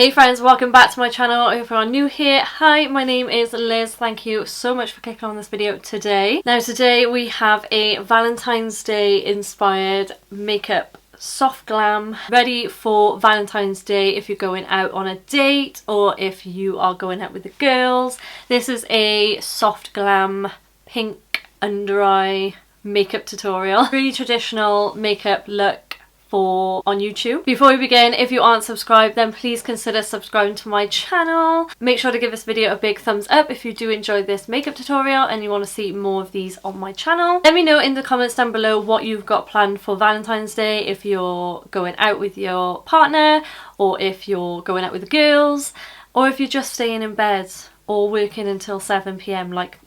Hey friends, welcome back to my channel. If you are new here, hi, my name is Liz. Thank you so much for clicking on this video today. Now today we have a Valentine's Day inspired makeup soft glam ready for Valentine's Day if you're going out on a date or if you are going out with the girls. This is a soft glam pink under eye makeup tutorial. Really traditional makeup look for on YouTube. Before we begin, if you aren't subscribed, then please consider subscribing to my channel. Make sure to give this video a big thumbs up if you do enjoy this makeup tutorial and you want to see more of these on my channel. Let me know in the comments down below what you've got planned for Valentine's Day, if you're going out with your partner or if you're going out with the girls or if you're just staying in bed or working until 7 PM like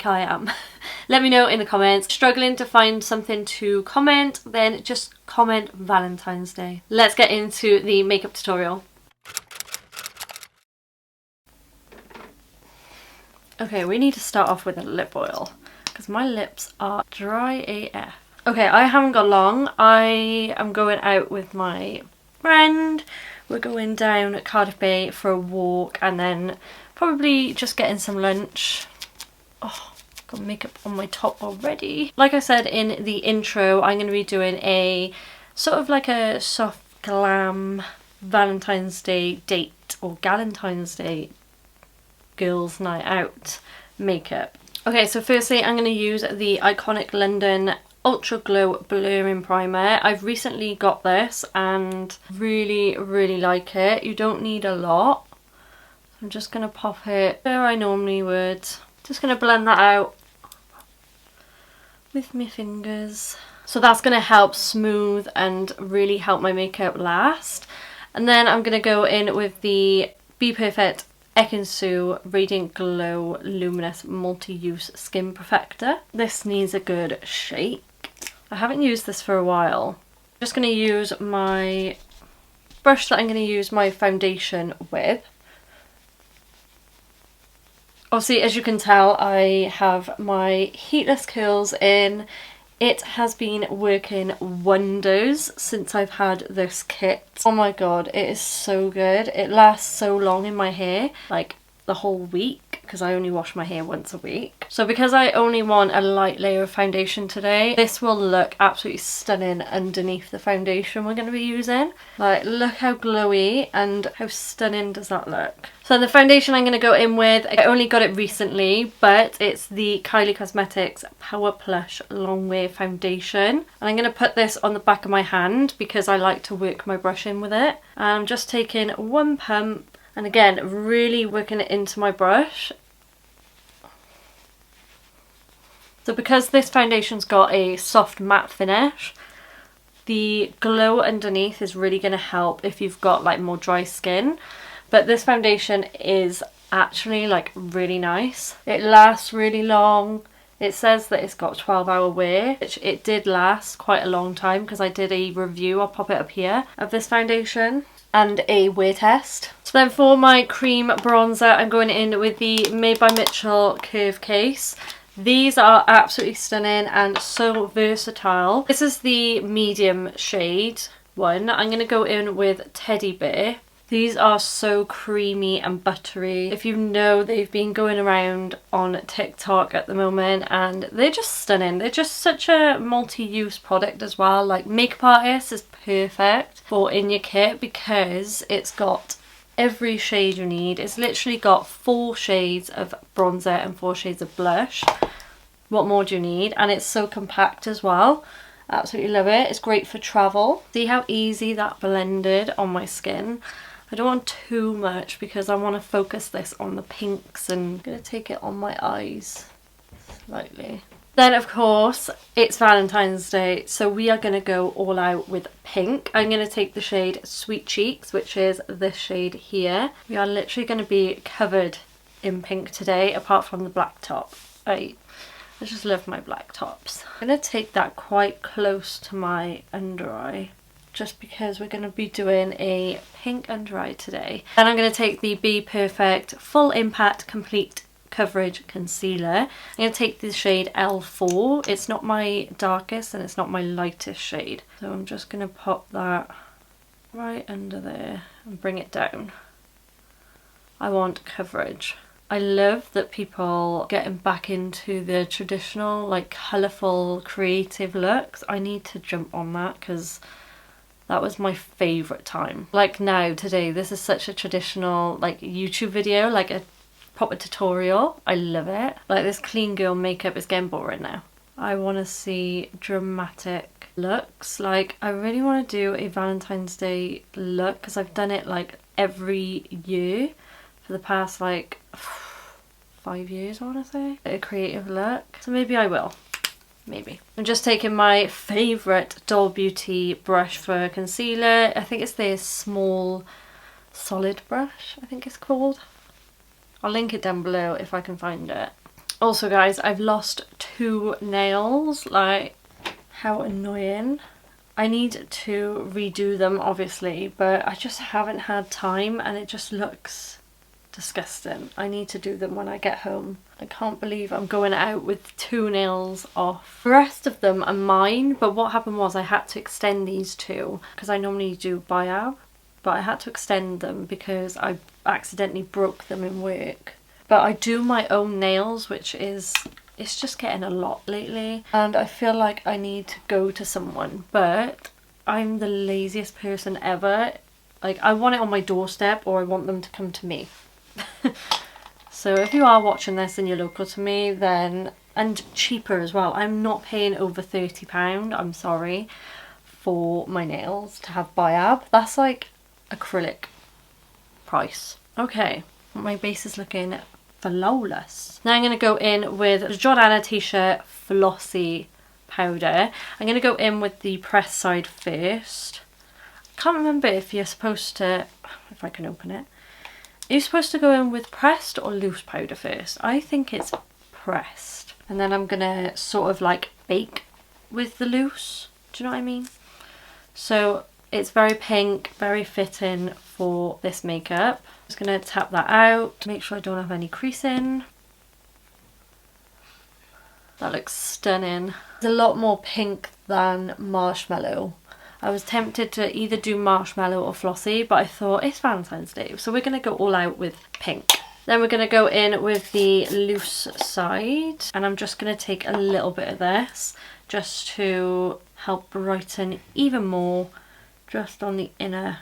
I am. Let me know in the comments. Struggling to find something to comment, then just comment Valentine's Day. Let's get into the makeup tutorial. Okay, we need to start off with a lip oil because my lips are dry AF. Okay, I haven't got long. I am going out with my friend. We're going down at Cardiff Bay for a walk and then probably just getting some lunch. Oh, got makeup on my top already. Like I said in the intro, I'm going to be doing a sort of like a soft glam Valentine's Day date or Galentine's Day girls night out makeup. Okay, so firstly I'm going to use the Iconic London Ultra Glow Blurring Primer. I've recently got this and really like it. You don't need a lot. I'm just going to pop it where I normally would. Just going to blend that out with my fingers. So that's going to help smooth and really help my makeup last. And then I'm going to go in with the Be Perfect Ekin-su Radiant Glow Luminous Multi-Use Skin Perfector. This needs a good shake. I haven't used this for a while. I'm just going to use my brush that I'm going to use my foundation with. Obviously, as you can tell, I have my heatless curls in. It has been working wonders since I've had this kit. Oh my god, it is so good. It lasts so long in my hair, like the whole week, because I only wash my hair once a week. So because I only want a light layer of foundation today, this will look absolutely stunning underneath the foundation we're going to be using. Like, look how glowy and how stunning does that look. So the foundation I'm going to go in with, I only got it recently, but it's the Kylie Cosmetics Power Plush Longwear Foundation. And I'm going to put this on the back of my hand because I like to work my brush in with it. And I'm just taking one pump and again, really working it into my brush. So because this foundation's got a soft matte finish, the glow underneath is really going to help if you've got like more dry skin. But this foundation is actually like really nice. It lasts really long. It says that it's got 12-hour wear, which it did last quite a long time because I did a review, I'll pop it up here, of this foundation and a wear test. So then for my cream bronzer, I'm going in with the Made by Mitchell Curve Case. These are absolutely stunning and so versatile. This is the medium shade one. I'm going to go in with Teddy Bear. These are so creamy and buttery. If you know, they've been going around on TikTok at the moment and they're just stunning. They're just such a multi-use product as well. Like, makeup artist is perfect for in your kit because it's got every shade you need. It's literally got 4 shades of bronzer and 4 shades of blush. What more do you need? And it's so compact as well. Absolutely love it. It's great for travel. See how easy that blended on my skin? I don't want too much because I want to focus this on the pinks and I'm going to take it on my eyes slightly. Then of course it's Valentine's Day, so we are going to go all out with pink. I'm going to take the shade Sweet Cheeks, which is this shade here. We are literally going to be covered in pink today apart from the black top. I just love my black tops. I'm going to take that quite close to my under eye, just because we're going to be doing a pink under eye today. Then I'm going to take the Be Perfect Full Impact Complete Coverage Concealer. I'm going to take the shade L4. It's not my darkest and it's not my lightest shade. So I'm just going to pop that right under there and bring it down. I want coverage. I love that people getting back into the traditional, like, colourful, creative looks. I need to jump on that because that was my favourite time. Like now, today, this is such a traditional, like, YouTube video, like a proper tutorial. I love it. Like, this clean girl makeup is getting boring now. I want to see dramatic looks. Like, I really want to do a Valentine's Day look because I've done it, like, every year for the past, like, 5 years, I want to say. A creative look. So maybe I will. Maybe. I'm just taking my favourite Doll Beauty brush for concealer. I think it's the small solid brush, I think it's called. I'll link it down below if I can find it. Also guys, I've lost 2 nails. Like, how annoying. I need to redo them obviously, but I just haven't had time and it just looks disgusting. I need to do them when I get home. I can't believe I'm going out with 2 nails off. The rest of them are mine, but what happened was I had to extend these 2 because I normally do biab, but I had to extend them because I accidentally broke them in work. But I do my own nails, which is, it's just getting a lot lately, and I feel like I need to go to someone, but I'm the laziest person ever. Like, I want it on my doorstep or I want them to come to me. So if you are watching this and you're local to me, then, and cheaper as well, I'm not paying over £30, I'm sorry, for my nails to have biab. That's like acrylic price. Okay, my base is looking flawless. Now I'm going to go in with the Jordana T-shirt Flossy powder. I'm going to go in with the press side first. I can't remember if you're supposed to, if I can open it. Are you supposed to go in with pressed or loose powder first? I think it's pressed. And then I'm going to sort of like bake with the loose. Do you know what I mean? So it's very pink, very fitting for this makeup. Just going to tap that out, make sure I don't have any creasing. That looks stunning. It's a lot more pink than marshmallow. I was tempted to either do marshmallow or flossy, but I thought it's Valentine's Day, so we're going to go all out with pink. Then we're going to go in with the loose side, and I'm just going to take a little bit of this just to help brighten even more just on the inner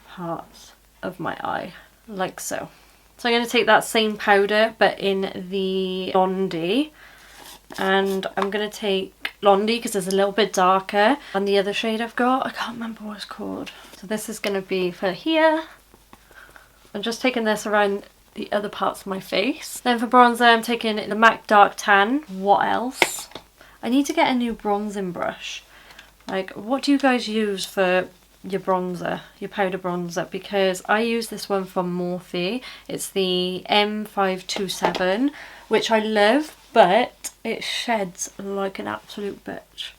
parts of my eye, like so. So I'm going to take that same powder but in the Blondie, and I'm going to take Blondie because it's a little bit darker, and the other shade I've got, I can't remember what it's called. So this is going to be for here. I'm just taking this around the other parts of my face. Then for bronzer I'm taking the MAC Dark Tan. What else? I need to get a new bronzing brush. Like, what do you guys use for your bronzer, your powder bronzer? Because I use this one from Morphe. It's the M527, which I love, but it sheds like an absolute bitch.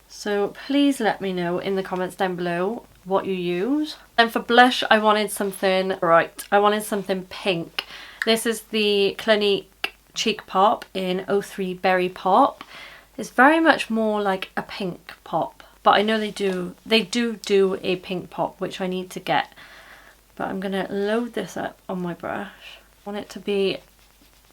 So please let me know in the comments down below what you use. And for blush, I wanted something bright. I wanted something pink. This is the Clinique Cheek Pop in 03 Berry Pop. It's very much more like a pink pop, but I know they do a pink pop, which I need to get. But I'm gonna load this up on my brush. I want it to be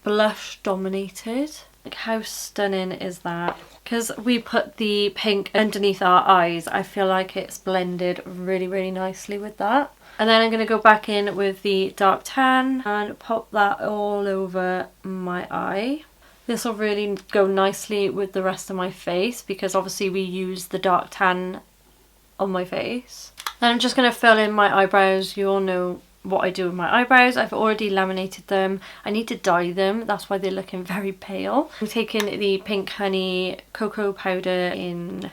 blush dominated. Like, how stunning is that? Because we put the pink underneath our eyes, I feel like it's blended really, really nicely with that. And then I'm going to go back in with the dark tan and pop that all over my eye. This will really go nicely with the rest of my face because obviously we use the dark tan on my face. Then I'm just going to fill in my eyebrows. You all know what I do with my eyebrows. I've already laminated them. I need to dye them, that's why they're looking very pale. I'm taking the Pink Honey Cocoa Powder in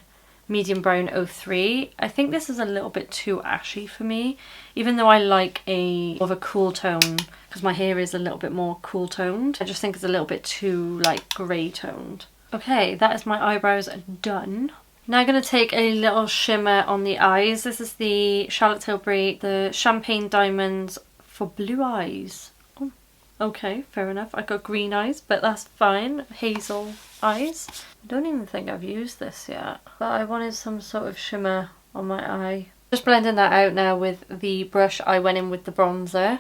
Medium Brown 03. I think this is a little bit too ashy for me, even though I like more of a cool tone because my hair is a little bit more cool toned. I just think it's a little bit too like grey toned. Okay, that is my eyebrows done. Now I'm going to take a little shimmer on the eyes. This is the Charlotte Tilbury, the Champagne Diamonds for blue eyes. Oh, okay, fair enough. I got green eyes, but that's fine. Hazel eyes. I don't even think I've used this yet, but I wanted some sort of shimmer on my eye. Just blending that out now with the brush I went in with the bronzer,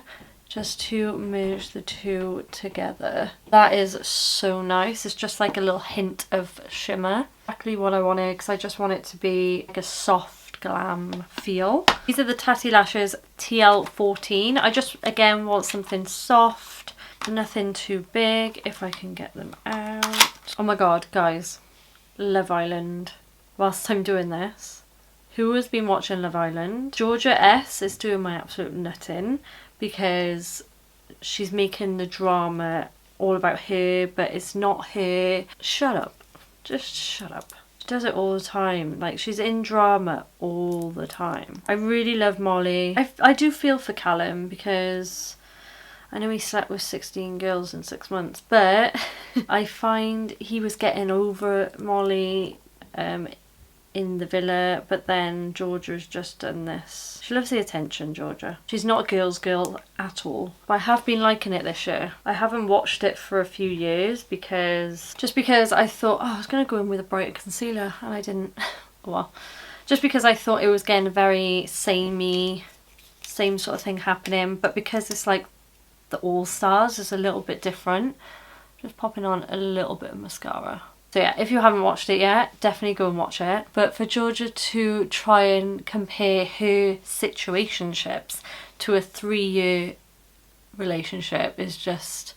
just to merge the two together. That is so nice. It's just like a little hint of shimmer. Exactly what I wanted, because I just want it to be like a soft glam feel. These are the Tatti Lashes TL14. I just, again, want something soft, nothing too big, if I can get them out. Oh my god, guys. Love Island. Whilst I'm doing this, who has been watching Love Island? Georgia S is doing my absolute nutting, because she's making the drama all about her, but it's not her. Shut up. Just shut up. She does it all the time. Like, she's in drama all the time. I really love Molly. I do feel for Callum, because I know he slept with 16 girls in 6 months, but I find he was getting over Molly in the villa, but then Georgia's just done this. She loves the attention, Georgia. She's not a girl's girl at all. But I have been liking it this year. I haven't watched it for a few years because I thought, oh, I was going to go in with a brighter concealer, and I didn't. Well, just because I thought it was getting very samey, same sort of thing happening, but because it's like the All Stars is a little bit different, just popping on a little bit of mascara. So yeah, if you haven't watched it yet, definitely go and watch it. But for Georgia to try and compare her situationships to a 3-year relationship is just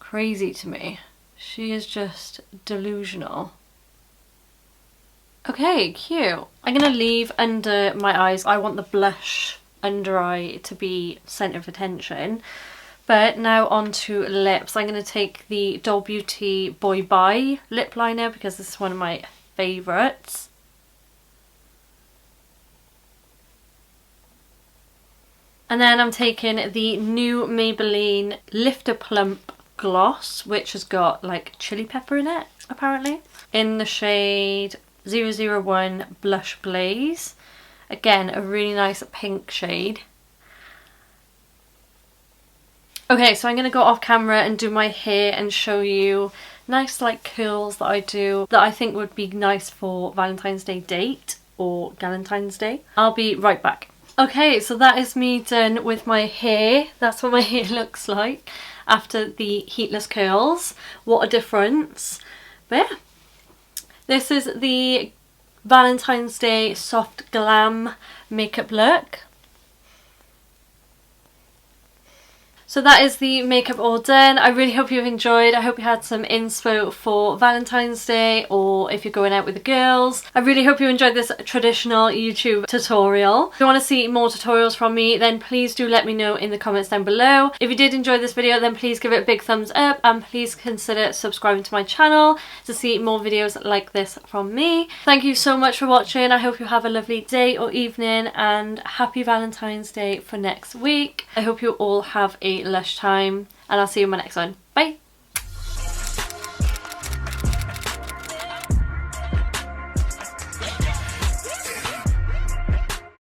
crazy to me. She is just delusional. Okay, cute. I'm going to leave under my eyes. I want the blush under eye to be centre of attention. But now on to lips. I'm going to take the Doll Beauty Boy Bye lip liner, because this is one of my favourites. And then I'm taking the new Maybelline Lifter Plump gloss, which has got like chili pepper in it, apparently. In the shade 001 Blush Blaze. Again, a really nice pink shade. Okay, so I'm going to go off camera and do my hair and show you nice like curls that I do that I think would be nice for Valentine's Day date or Galentine's Day. I'll be right back. Okay, so that is me done with my hair. That's what my hair looks like after the heatless curls. What a difference. But yeah, this is the Valentine's Day soft glam makeup look. So that is the makeup all done. I really hope you've enjoyed. I hope you had some inspo for Valentine's Day, or if you're going out with the girls. I really hope you enjoyed this traditional YouTube tutorial. If you want to see more tutorials from me, then please do let me know in the comments down below. If you did enjoy this video, then please give it a big thumbs up, and please consider subscribing to my channel to see more videos like this from me. Thank you so much for watching. I hope you have a lovely day or evening, and happy Valentine's Day for next week. I hope you all have a lush time, and I'll see you in my next one. Bye!